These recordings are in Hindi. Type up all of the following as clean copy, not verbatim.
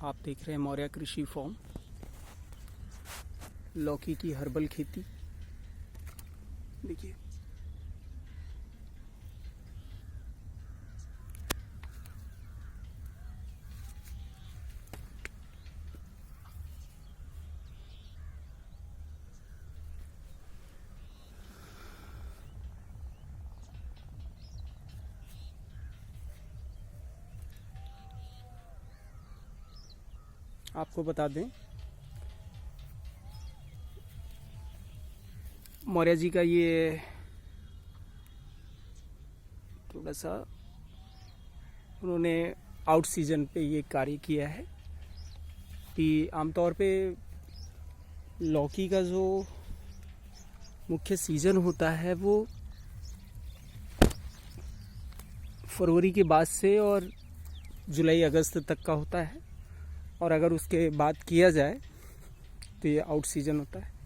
आप देख रहे हैं मौर्य कृषि फॉर्म, लौकी की हर्बल खेती। देखिए आपको बता दें, मौर्य जी का ये थोड़ा सा उन्होंने आउट सीजन पे ये कार्य किया है कि आमतौर पे लौकी का जो मुख्य सीजन होता है वो फरवरी के बाद से और जुलाई अगस्त तक का होता है, और अगर उसके बाद किया जाए तो ये आउट सीजन होता है।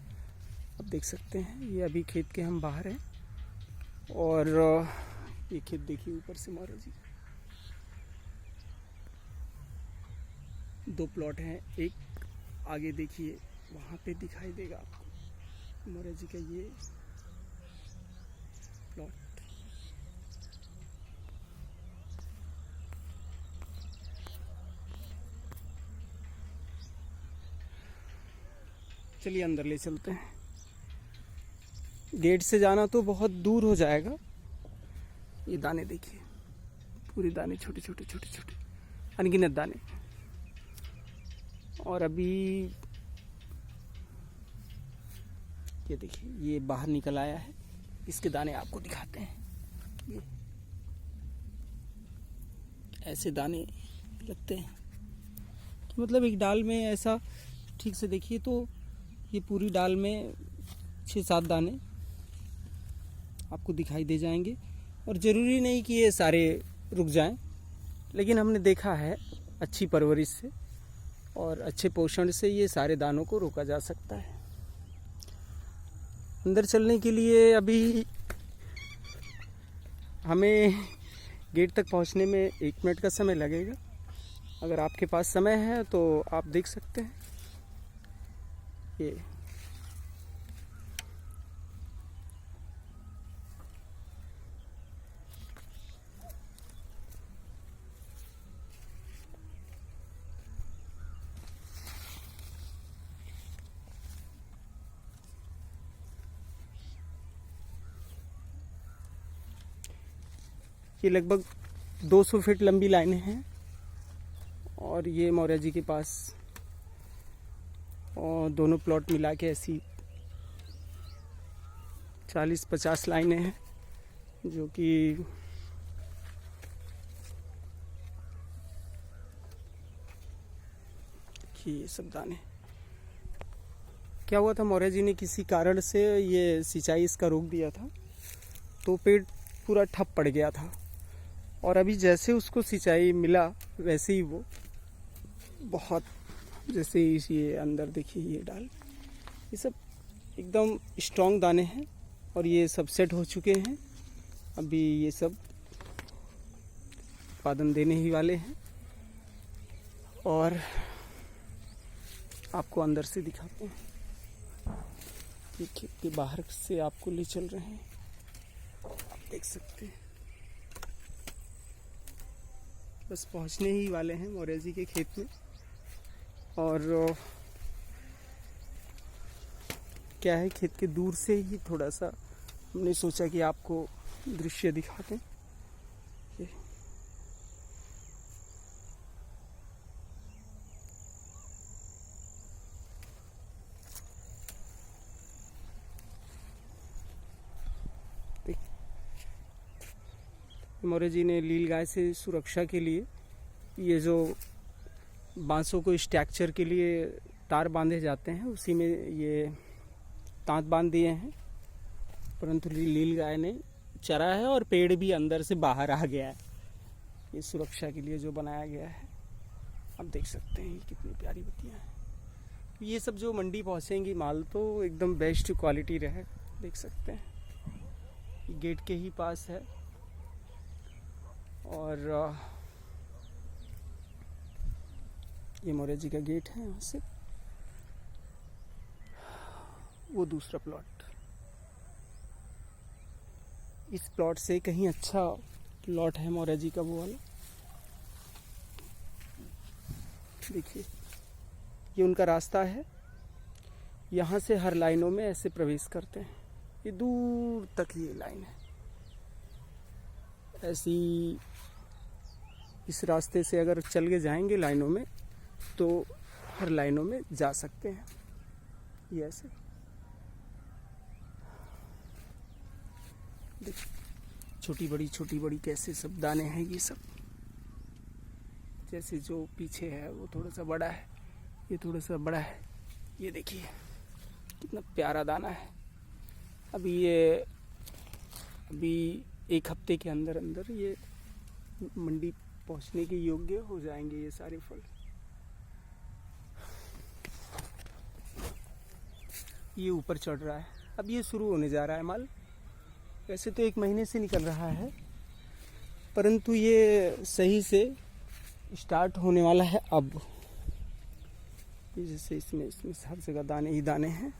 आप देख सकते हैं ये अभी खेत के हम बाहर हैं, और ये खेत देखिए ऊपर से मौर्य जी। 2 प्लॉट हैं, एक आगे देखिए वहाँ पे दिखाई देगा आपको मौर्य जी का ये प्लॉट। चलिए अंदर ले चलते हैं। गेट से जाना तो बहुत दूर हो जाएगा। ये दाने देखिए, पूरे दाने छोटे छोटे छोटे छोटे अनगिनत दाने। और अभी ये देखिए ये बाहर निकल आया है, इसके दाने आपको दिखाते हैं। ये ऐसे दाने लगते हैं, मतलब एक डाल में ऐसा ठीक से देखिए तो ये पूरी डाल में 6-7 दाने आपको दिखाई दे जाएंगे। और ज़रूरी नहीं कि ये सारे रुक जाएं, लेकिन हमने देखा है अच्छी परवरिश से और अच्छे पोषण से ये सारे दानों को रोका जा सकता है। अंदर चलने के लिए अभी हमें गेट तक पहुंचने में 1 मिनट का समय लगेगा। अगर आपके पास समय है तो आप देख सकते हैं। ये लगभग 200 फीट लंबी लाइनें हैं, और ये मौर्य जी के पास और दोनों प्लॉट मिला के ऐसी 40-50 लाइनें हैं, जो कि ये सब दाने। क्या हुआ था, मौर्य जी ने किसी कारण से ये सिंचाई इसका रोक दिया था, तो पेड़ पूरा ठप पड़ गया था। और अभी जैसे उसको सिंचाई मिला वैसे ही वो बहुत, जैसे ये अंदर देखिए ये डाल, ये सब एकदम स्ट्रॉन्ग दाने हैं, और ये सब सेट हो चुके हैं। अभी ये सब उत्पादन देने ही वाले हैं। और आपको अंदर से दिखाते हैं, ये खेत के बाहर से आपको ले चल रहे हैं। आप देख सकते हैं, बस पहुंचने ही वाले हैं मौर्य जी के खेत में। और क्या है, खेत के दूर से ही थोड़ा सा हमने सोचा कि आपको दृश्य दिखाते हैं। मौर्य जी ने लील गाय से सुरक्षा के लिए ये जो बांसों को स्ट्रक्चर के लिए तार बांधे जाते हैं, उसी में ये तांत बांध दिए हैं। परंतु लील गाय ने चरा है और पेड़ भी अंदर से बाहर आ गया है। ये सुरक्षा के लिए जो बनाया गया है, आप देख सकते हैं कितनी प्यारी बत्तियां हैं। ये सब जो मंडी पहुंचेंगी माल तो एकदम बेस्ट क्वालिटी रहे, देख सकते हैं। गेट के ही पास है, और ये मौर्य जी का गेट है। यहाँ से वो दूसरा प्लॉट, इस प्लॉट से कहीं अच्छा प्लॉट है मौर्य जी का वो वाला। देखिए ये उनका रास्ता है, यहाँ से हर लाइनों में ऐसे प्रवेश करते हैं। ये दूर तक ये लाइन है। ऐसी इस रास्ते से अगर चल के जाएंगे लाइनों में तो हर लाइनों में जा सकते हैं। ये ऐसे देखिए छोटी बड़ी कैसे सब दाने हैं। ये सब जैसे जो पीछे है वो थोड़ा सा बड़ा है, ये थोड़ा सा बड़ा है। ये देखिए कितना प्यारा दाना है। अभी एक हफ्ते के अंदर अंदर ये मंडी पहुंचने के योग्य हो जाएंगे ये सारे फल। ये ऊपर चढ़ रहा है, अब ये शुरू होने जा रहा है माल। वैसे तो 1 महीने से निकल रहा है, परंतु ये सही से स्टार्ट होने वाला है अब। जैसे इसमें हर जगह दाने ही दाने हैं।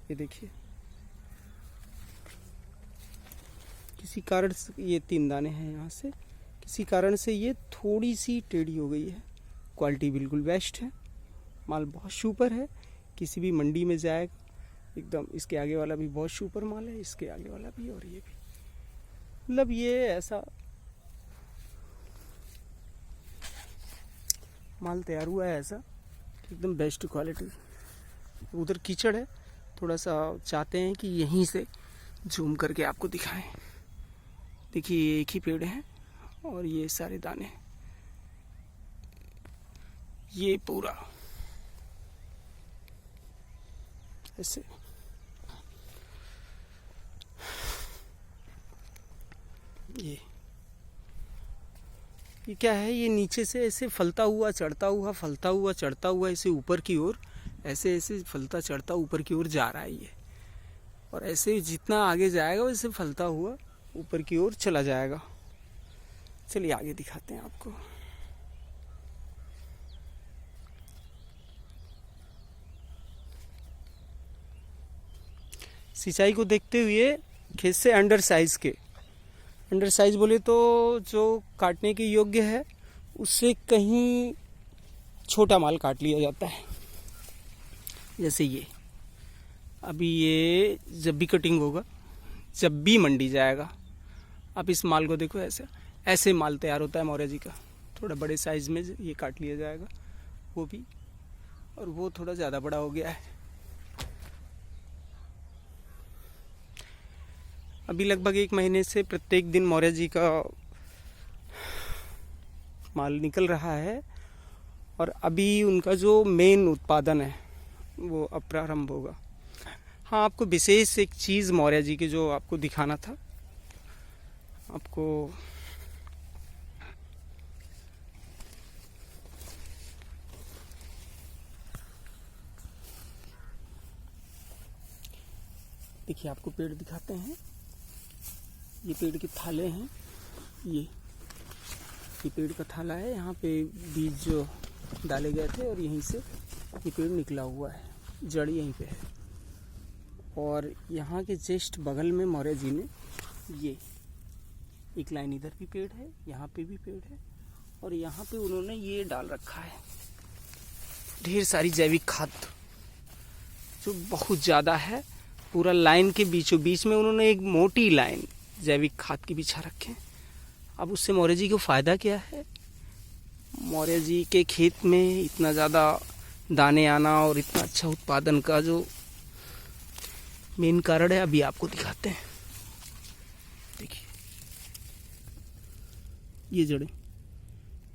ये देखिए किसी कारण से ये 3 दाने हैं यहाँ से, किसी कारण से ये थोड़ी सी टेढ़ी हो गई है। क्वालिटी बिल्कुल बेस्ट है, माल बहुत सुपर है। किसी भी मंडी में जाएगा एकदम। इसके आगे वाला भी बहुत सुपर माल है, इसके आगे वाला भी और ये भी। मतलब ये ऐसा माल तैयार हुआ है ऐसा एकदम बेस्ट क्वालिटी। उधर कीचड़ है, थोड़ा सा चाहते हैं कि यहीं से जूम करके आपको दिखाएं। देखिए एक ही पेड़ है और ये सारे दाने, ये पूरा ऐसे। ये क्या है, ये नीचे से ऐसे फलता हुआ चढ़ता हुआ, फलता हुआ चढ़ता हुआ ऐसे ऊपर की ओर, ऐसे ऐसे फलता चढ़ता ऊपर की ओर जा रहा है ये। और ऐसे जितना आगे जाएगा वैसे फलता हुआ ऊपर की ओर चला जाएगा। चलिए आगे दिखाते हैं आपको। सिंचाई को देखते हुए खेत से अंडर साइज बोले तो जो काटने के योग्य है उससे कहीं छोटा माल काट लिया जाता है। जैसे ये अभी ये जब भी कटिंग होगा, जब भी मंडी जाएगा, आप इस माल को देखो, ऐसे माल तैयार होता है मौर्य जी का। थोड़ा बड़े साइज में ये काट लिया जाएगा वो भी, और वो थोड़ा ज़्यादा बड़ा हो गया है। अभी लगभग 1 महीने से प्रत्येक दिन मौर्य जी का माल निकल रहा है। और अभी उनका जो मेन उत्पादन है वो अब प्रारंभ होगा। हाँ, आपको विशेष एक चीज़ मौर्य जी की जो आपको दिखाना था, आपको देखिए, आपको पेड़ दिखाते हैं। ये पेड़ के थाले हैं, ये पेड़ का थाला है। यहाँ पे बीज जो डाले गए थे और यहीं से ये पेड़ निकला हुआ है, जड़ यहीं पे है। और यहाँ के जस्ट बगल में मौर्य जी ने ये एक लाइन इधर भी पेड़ है, यहाँ पे भी पेड़ है, और यहाँ पे उन्होंने ये डाल रखा है ढेर सारी जैविक खाद जो बहुत ज़्यादा है। पूरा लाइन के बीचों बीच में उन्होंने एक मोटी लाइन जैविक खाद की बिछा रखे हैं। अब उससे मौर्य जी को फ़ायदा क्या है? मौर्य जी के खेत में इतना ज़्यादा दाने आना और इतना अच्छा उत्पादन का जो मेन कारण है अभी आपको दिखाते हैं। देखिए, ये जड़ें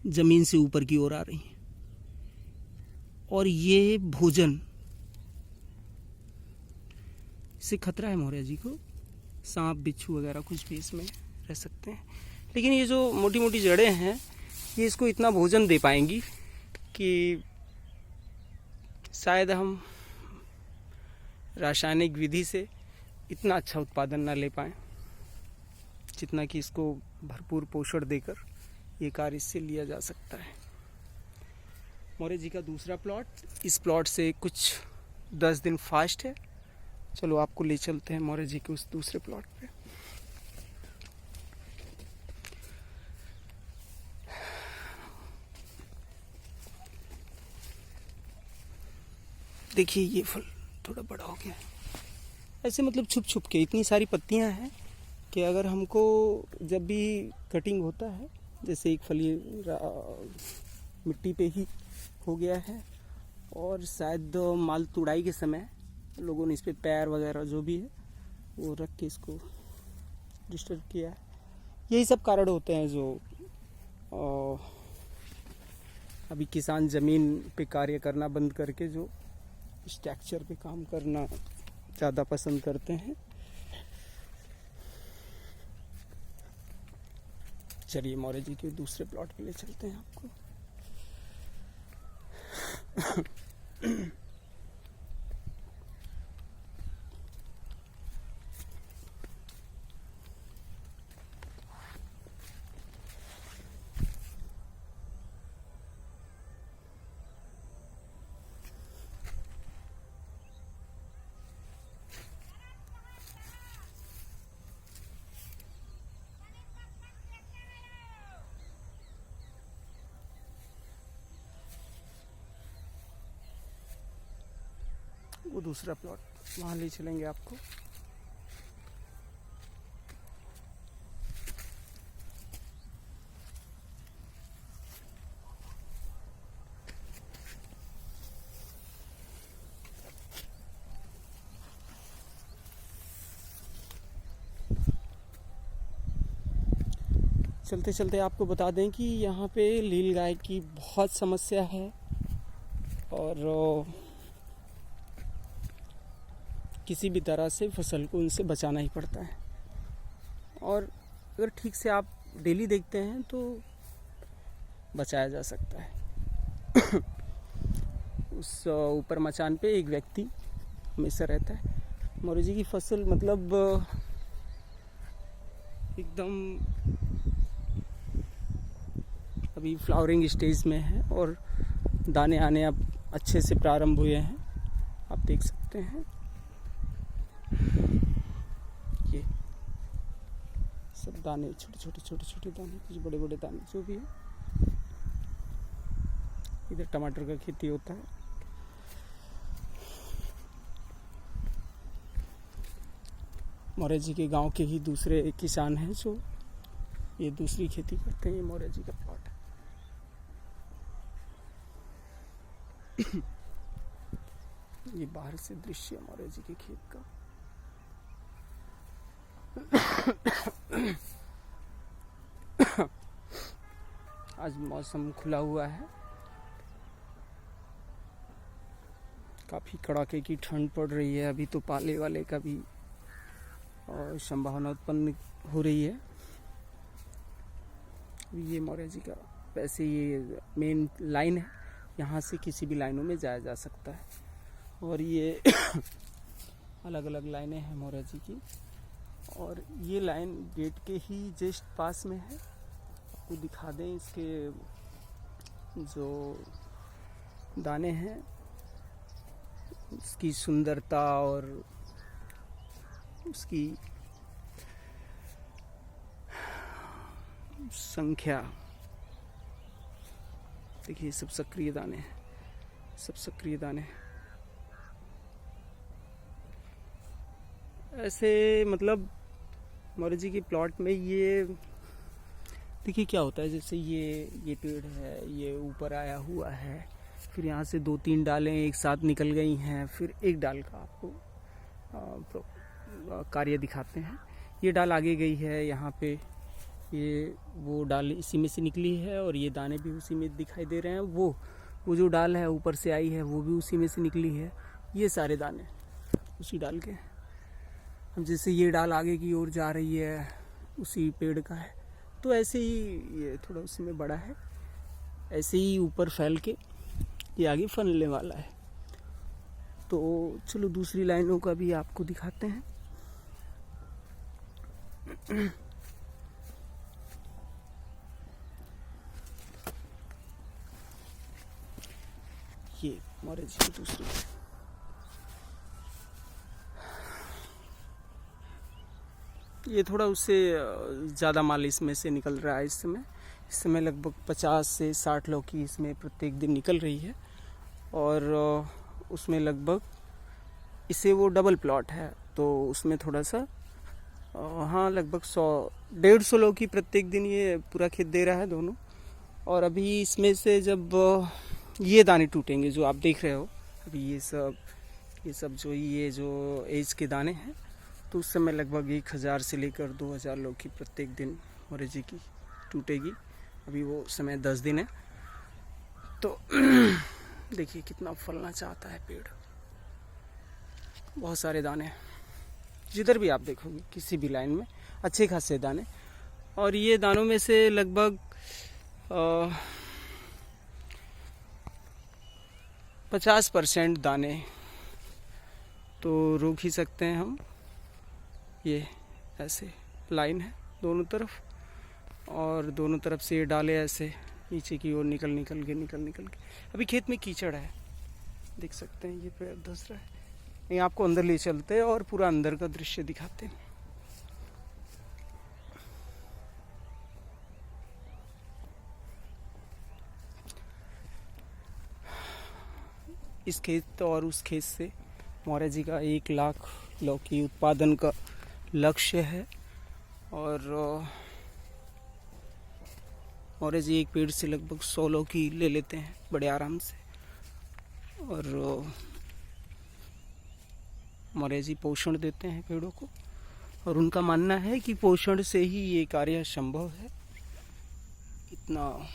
जमीन से ऊपर की ओर आ रही हैं, और ये भोजन से खतरा है मौर्य जी को। सांप बिच्छू वगैरह कुछ भी इसमें रह सकते हैं, लेकिन ये जो मोटी मोटी जड़ें हैं ये इसको इतना भोजन दे पाएंगी कि शायद हम रासायनिक विधि से इतना अच्छा उत्पादन ना ले पाएँ जितना कि इसको भरपूर पोषण देकर ये कार्य इससे लिया जा सकता है। मौर्य जी का दूसरा प्लॉट इस प्लॉट से कुछ 10 दिन फास्ट है। चलो आपको ले चलते हैं मौर्य जी के उस दूसरे प्लॉट पे। देखिए ये फल थोड़ा बड़ा हो गया है। ऐसे मतलब छुप छुप के इतनी सारी पत्तियां हैं कि अगर हमको जब भी कटिंग होता है, जैसे एक फल ये मिट्टी पे ही हो गया है और शायद माल तुड़ाई के समय लोगों ने इस पे पैर वगैरह जो भी है वो रख के इसको डिस्टर्ब किया है। यही सब कारण होते हैं जो अभी किसान ज़मीन पे कार्य करना बंद करके जो स्ट्रक्चर पे काम करना ज़्यादा पसंद करते हैं। चलिए मौर्य जी के दूसरे प्लॉट पे ले चलते हैं आपको। वो दूसरा प्लॉट वहाँ ले चलेंगे आपको। चलते चलते आपको बता दें कि यहाँ पे लील गाय की बहुत समस्या है और किसी भी तरह से फसल को उनसे बचाना ही पड़ता है। और अगर ठीक से आप डेली देखते हैं तो बचाया जा सकता है। उस ऊपर मचान पे एक व्यक्ति हमेशा रहता है। मौर्य जी की फसल मतलब एकदम अभी फ्लावरिंग स्टेज में है और दाने आने अब अच्छे से प्रारंभ हुए हैं, आप देख सकते हैं। ये सब दाने छोटे छोटे दाने, कुछ बड़े बड़े दाने जो भी है। इधर टमाटर का खेती होता है। मौर्य जी के गांव के ही दूसरे किसान हैं जो ये दूसरी खेती करते हैं। ये मौर्य जी का प्लॉट है। ये बाहर से दृश्य है मौर्य जी के खेत का। आज मौसम खुला हुआ है, काफी कड़ाके की ठंड पड़ रही है। अभी तो पाले वाले का भी संभावना उत्पन्न हो रही है। ये मौर्य जी का वैसे ये मेन लाइन है, यहाँ से किसी भी लाइनों में जाया जा सकता है। और ये अलग अलग लाइनें हैं मौर्य जी की। और ये लाइन गेट के ही जस्ट पास में है। आपको दिखा दें इसके जो दाने हैं, उसकी सुंदरता और उसकी संख्या। देखिए सब सक्रिय दाने हैं, सब सक्रिय दाने। ऐसे मतलब मौर्य जी के प्लॉट में ये देखिए क्या होता है। जैसे ये पेड़ है, ये ऊपर आया हुआ है, फिर यहाँ से 2-3 डालें एक साथ निकल गई हैं, फिर एक डाल का आपको कार्य दिखाते हैं। ये डाल आगे गई है, यहाँ पे ये वो डाल इसी में से निकली है और ये दाने भी उसी में दिखाई दे रहे हैं। वो जो डाल है ऊपर से आई है वो भी उसी में से निकली है। ये सारे दाने उसी डाल के। अब जैसे ये डाल आगे की ओर जा रही है उसी पेड़ का है, तो ऐसे ही ये थोड़ा उसी में बड़ा है, ऐसे ही ऊपर फैल के ये आगे फैलने वाला है। तो चलो दूसरी लाइनों का भी आपको दिखाते हैं। ये मोरे जी की दूसरी, ये थोड़ा उससे ज़्यादा माल इसमें से निकल रहा है इस समय लगभग 50 से 60 लौकी इसमें प्रत्येक दिन निकल रही है। और उसमें लगभग इसे वो डबल प्लॉट है तो उसमें थोड़ा सा हाँ लगभग 100-150 लौकी प्रत्येक दिन ये पूरा खेत दे रहा है दोनों। और अभी इसमें से जब ये दाने टूटेंगे जो आप देख रहे हो अभी ये सब जो ये जो एज के दाने हैं तो उस समय लगभग 1000 से लेकर 2000 लौकी प्रत्येक दिन मोरे जी की टूटेगी। अभी वो समय 10 दिन है तो देखिए कितना फलना चाहता है पेड़, बहुत सारे दाने जिधर भी आप देखोगे किसी भी लाइन में अच्छे खासे दाने। और ये दानों में से लगभग 50% दाने तो रोक ही सकते हैं हम। ये ऐसे लाइन है दोनों तरफ और दोनों तरफ से ये डाले ऐसे नीचे की ओर निकल के अभी खेत में कीचड़ है देख सकते हैं, ये पैर धंस रहा है। ये आपको अंदर ले चलते हैं और पूरा अंदर का दृश्य दिखाते हैं। इस खेत और उस खेत से मोरे जी का 1 लाख लौकी उत्पादन का लक्ष्य है। और मोरे जी एक पेड़ से लगभग 100 लौकी ले लेते हैं बड़े आराम से। और मोरे जी पोषण देते हैं पेड़ों को और उनका मानना है कि पोषण से ही ये कार्य संभव है, इतना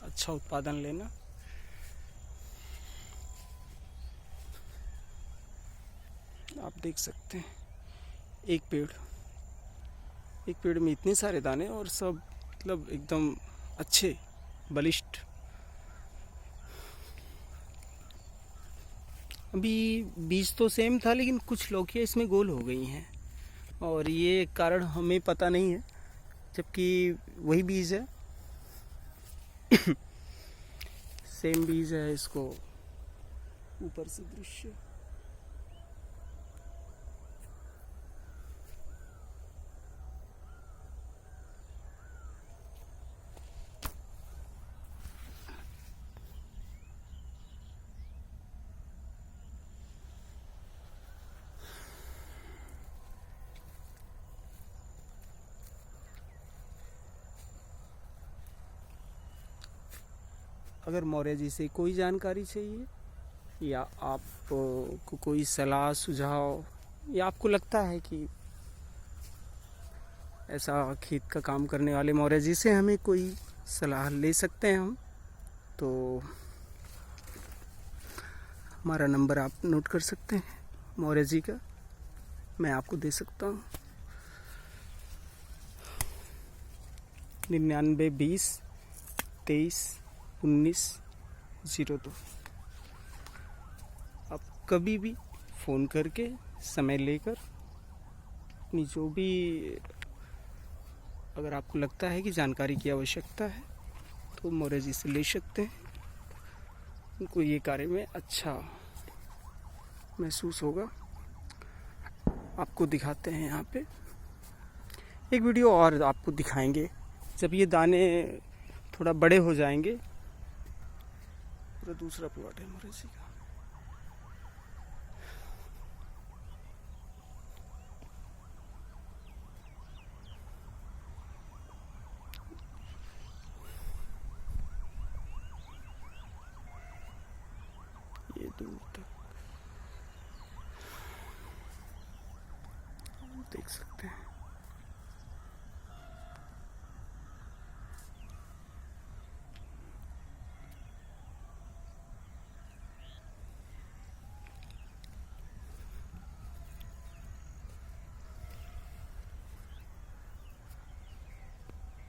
अच्छा उत्पादन लेना। आप देख सकते हैं एक पेड़ में इतने सारे दाने और सब मतलब एकदम अच्छे बलिष्ठ। अभी बीज तो सेम था लेकिन कुछ लौकियाँ इसमें गोल हो गई हैं और ये कारण हमें पता नहीं है जबकि वही बीज है सेम बीज है। इसको ऊपर से दृश्य अगर मोरे जी से कोई जानकारी चाहिए या आपको कोई सलाह सुझाव या आपको लगता है कि ऐसा खेत का काम करने वाले मोरे जी से हमें कोई सलाह ले सकते हैं हम, तो हमारा नंबर आप नोट कर सकते हैं मोरे जी का, मैं आपको दे सकता हूँ 9920231902। आप कभी भी फ़ोन करके समय लेकर अपनी जो भी अगर आपको लगता है कि जानकारी की आवश्यकता है तो मोरे जी से ले सकते हैं। उनको ये कार्य में अच्छा महसूस होगा। आपको दिखाते हैं यहाँ पे एक वीडियो और आपको दिखाएंगे जब ये दाने थोड़ा बड़े हो जाएंगे। पूरा दूसरा प्लॉट है मोरे जी का। ये दूर तक देख सकते हैं।